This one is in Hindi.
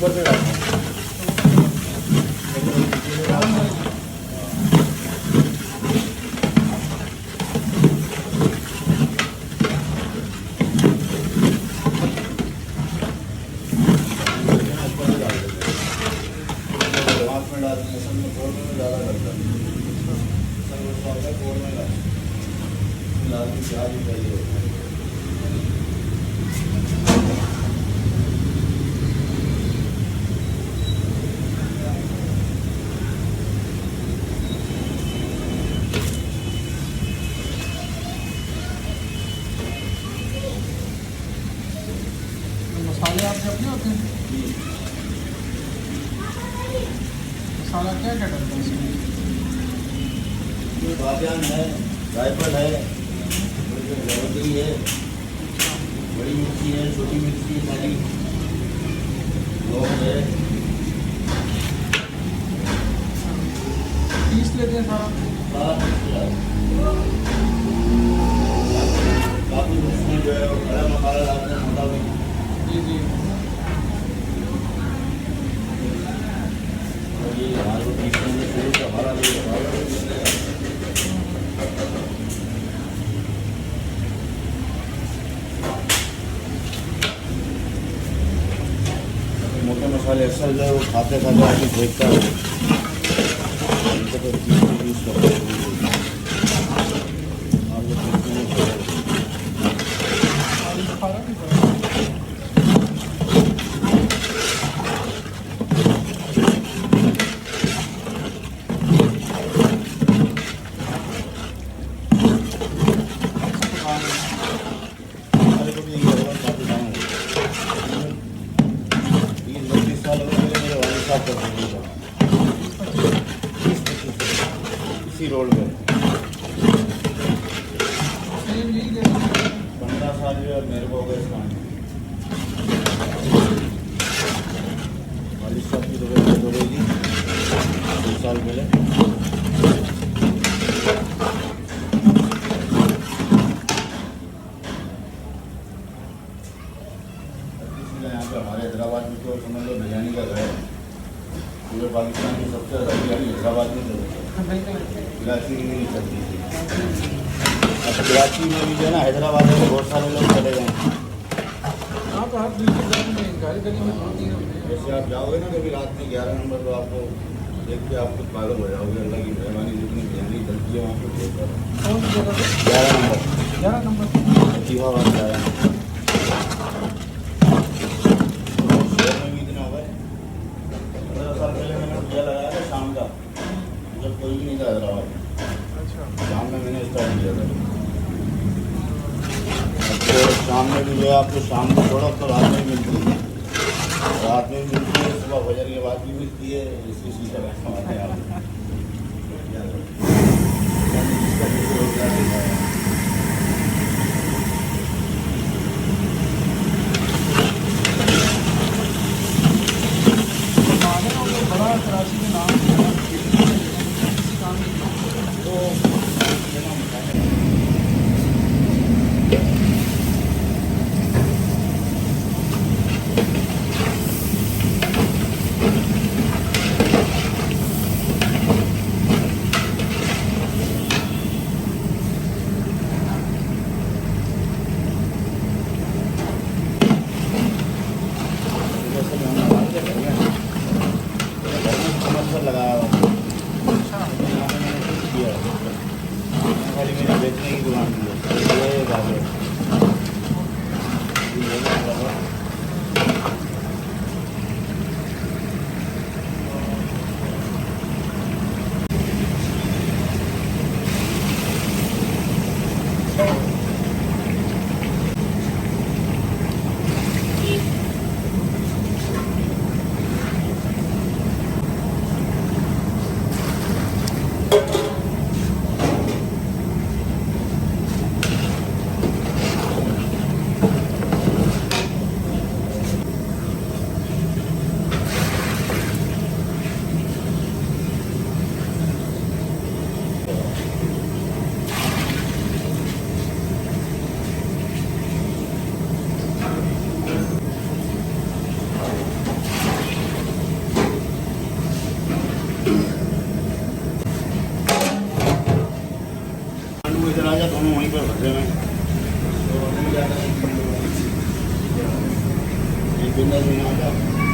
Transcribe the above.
ऊपर से डालना है। मसाले आपके अपने होते हैं? मसाला क्या क्या डलता है इसमें? बादियान है, जायफल है, जवतरी है, बड़ी मिर्ची है, छोटी मिर्ची है, लौंग है। पीस लेते हैं सारा? काफ़ी उसमें जो है वो खड़ा मसाला डालते हैं मोटा भी। जी जी। और ये आलू पीसने में शुरू से हमारा भी मोटे मसाले अक्सर जो है वो खाते खाते आके फेंकता है। इनको तो यूज़ करते हैं। इसी रोड में 15 साल जो है मेरे को हो गए इस काम वाली शॉप की दुकान हो गई थी 2 साल पहले। यहाँ पे हमारे हैदराबाद में तो समझ लो बिरयानी का घर है। पूरे पाकिस्तान की सबसे ज़्यादा बिरयानी हैदराबाद में चलती है, कराची में नहीं चलती थी। अब कराची में भी जो है ना हैदराबाद में बहुत सारे लोग चले गए। हाँ तो आप बिल्कुल गली में होती है। जैसे आप जाओगे ना कभी रात में 11 नंबर तो आपको देख के आप कुछ पागल हो जाओगे। अल्लाह की मेहरबानी जितनी बिरयानी चलती है वहाँ पर देख कर। कौन सी जगह पे? 11 नंबर 11 नंबर जी हाँ 11 नंबर शहर में भी इतना हो गए। 15 साल पहले मैंने पूजा लगाया था शाम का, जब कोई भी नहीं था हैदराबाद। अच्छा। शाम में मैंने स्टार्ट किया था। अब तो शाम में भी जो है आपको शाम को थोड़ा तो रात में मिलती है, रात में भी मिलती है, सुबह फजर के बाद भी मिलती है। इसी तरह हमारे यहाँ बड़ा कराची के नाम लगाया हुआ खाली मैंने बेचने की दुकान की है। आलू इधर आ जा, दोनों वहीं पर भर में एक बिंदा में आ जा।